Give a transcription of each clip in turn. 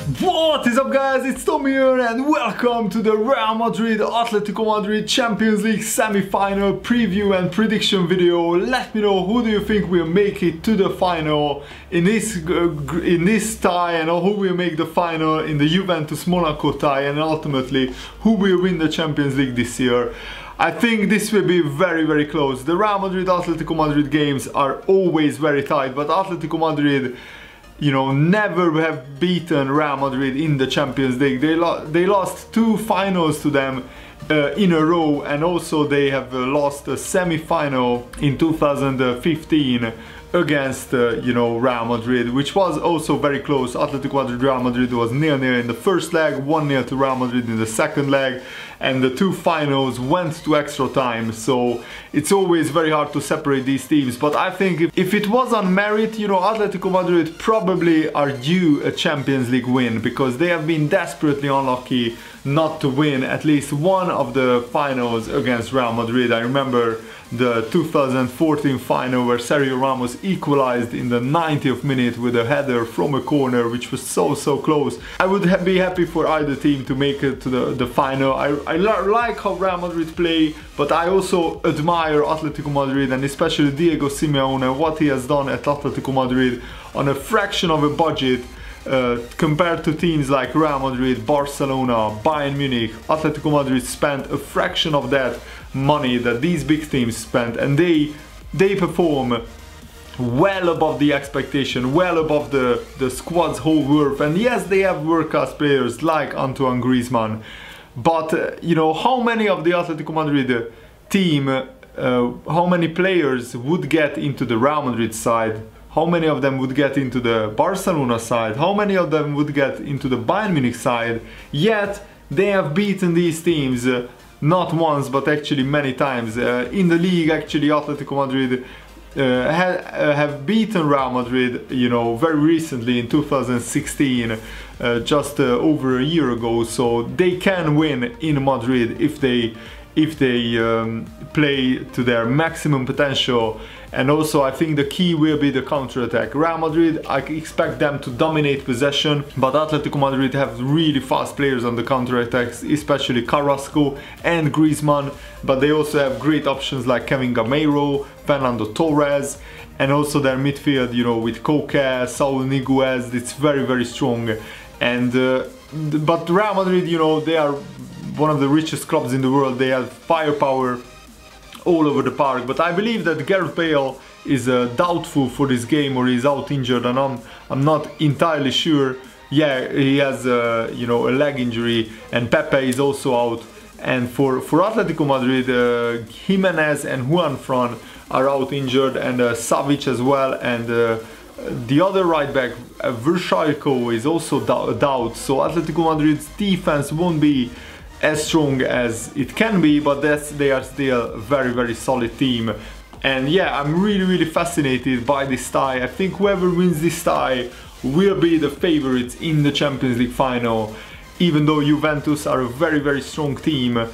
What is up, guys? It's Tom here and welcome to the Real Madrid Atletico Madrid Champions League semi-final preview and prediction video. Let me know who do you think will make it to the final in this tie, and who will make the final in the Juventus-Monaco tie, and ultimately who will win the Champions League this year. I think this will be very close. The Real Madrid Atletico Madrid games are always very tight, but Atletico Madrid, you know, never have beaten Real Madrid in the Champions League. They lost two finals to them in a row, and also they have lost a semi-final in 2015 against Real Madrid, which was also very close. Atletico Madrid Real Madrid was 0-0 in the first leg, 1-0 to Real Madrid in the second leg, and the two finals went to extra time. So it's always very hard to separate these teams, but I think if it was on merit, you know, Atletico Madrid probably are due a Champions League win, because they have been desperately unlucky not to win at least one of the finals against Real Madrid. I remember the 2014 final where Sergio Ramos equalized in the 90th minute with a header from a corner, which was so close. I would be happy for either team to make it to the final. I like how Real Madrid play, but I also admire Atletico Madrid, and especially Diego Simeone, what he has done at Atletico Madrid on a fraction of a budget. Compared to teams like Real Madrid, Barcelona, Bayern Munich, Atletico Madrid spent a fraction of that money that these big teams spent, and they perform well above the expectation, well above the squad's whole worth. And yes, they have world-class players like Antoine Griezmann, but you know, how many of the Atletico Madrid team, how many players would get into the Real Madrid side? How many of them would get into the Barcelona side? How many of them would get into the Bayern Munich side? Yet they have beaten these teams not once, but actually many times. In the league, actually, Atletico Madrid have beaten Real Madrid, you know, very recently in 2016, just over a year ago. So they can win in Madrid if they play to their maximum potential. And also I think the key will be the counter-attack. Real Madrid, I expect them to dominate possession, but Atletico Madrid have really fast players on the counter-attacks, especially Carrasco and Griezmann, but they also have great options like Kevin Gameiro, Fernando Torres, and also their midfield, you know, with Koke, Saul Niguez. It's very strong. And but Real Madrid, you know, they are one of the richest clubs in the world. They have firepower all over the park, but I believe that Gareth Bale is doubtful for this game, or he's out injured, and I'm not entirely sure. Yeah, he has you know, a leg injury, and Pepe is also out. And for Atletico Madrid, Jimenez and Juan Fran are out injured, and Savic as well, and the other right back, Vrsaljko, is also a doubt. So Atletico Madrid's defense won't be as strong as it can be, but they are still a very solid team. And yeah, I'm really fascinated by this tie. I think whoever wins this tie will be the favorites in the Champions League final, even though Juventus are a very strong team.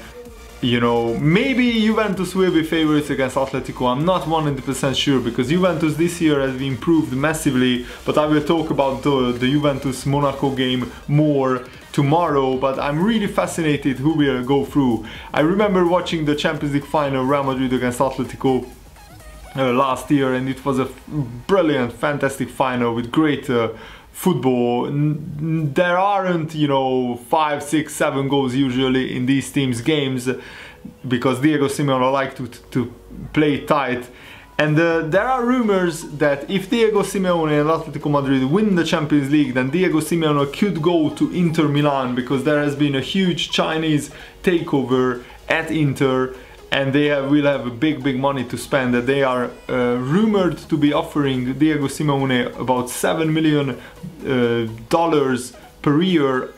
You know, maybe Juventus will be favorites against Atletico. I'm not 100% sure, because Juventus this year has improved massively, but I will talk about the Juventus-Monaco game more tomorrow. But I'm really fascinated who will go through. I remember watching the Champions League final, Real Madrid against Atletico, last year, and it was a brilliant, fantastic final with great football. There aren't, you know, 5, 6, 7 goals usually in these teams' games, because Diego Simeone likes to play tight. And there are rumors that if Diego Simeone and Atletico Madrid win the Champions League, then Diego Simeone could go to Inter Milan, because there has been a huge Chinese takeover at Inter, and they will have big money to spend. They are rumored to be offering Diego Simeone about $7 million per year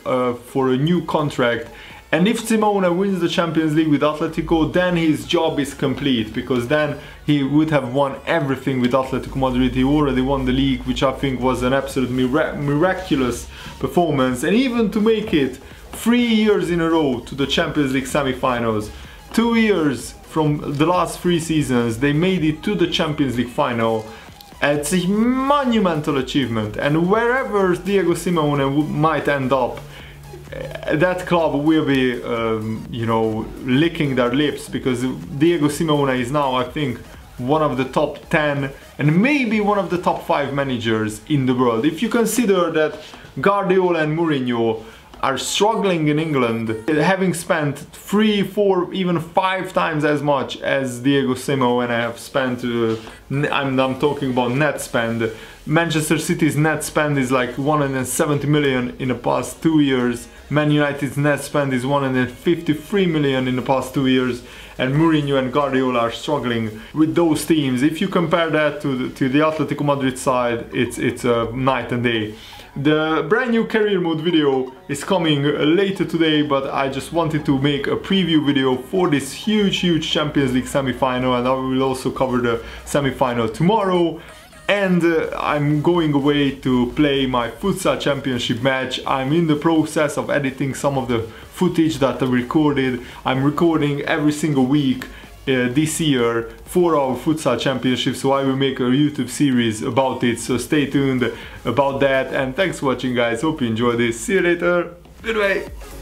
for a new contract. And if Simeone wins the Champions League with Atletico, then his job is complete, because then he would have won everything with Atletico Madrid. He already won the league, which I think was an absolute miraculous performance. And even to make it 3 years in a row to the Champions League semi-finals, 2 years from the last 3 seasons, they made it to the Champions League final. It's a monumental achievement, and wherever Diego Simeone might end up, that club will be, you know, licking their lips, because Diego Simeone is now, I think, one of the top 10 and maybe one of the top 5 managers in the world. If you consider that Guardiola and Mourinho are struggling in England, having spent 3, 4, even 5 times as much as Diego Simeone have spent, I'm talking about net spend. Manchester City's net spend is like 170 million in the past 2 years. Man United's net spend is 153 million in the past 2 years, and Mourinho and Guardiola are struggling with those teams. If you compare that to the Atletico Madrid side, it's night and day. The brand new career mode video is coming later today, but I just wanted to make a preview video for this huge Champions League semi-final, and I will also cover the semi-final tomorrow. And I'm going away to play my futsal championship match. I'm in the process of editing some of the footage that I recorded. I'm recording every single week this year for our futsal championship, so I will make a YouTube series about it, so stay tuned about that. And thanks for watching, guys. Hope you enjoyed this. See you later. Goodbye.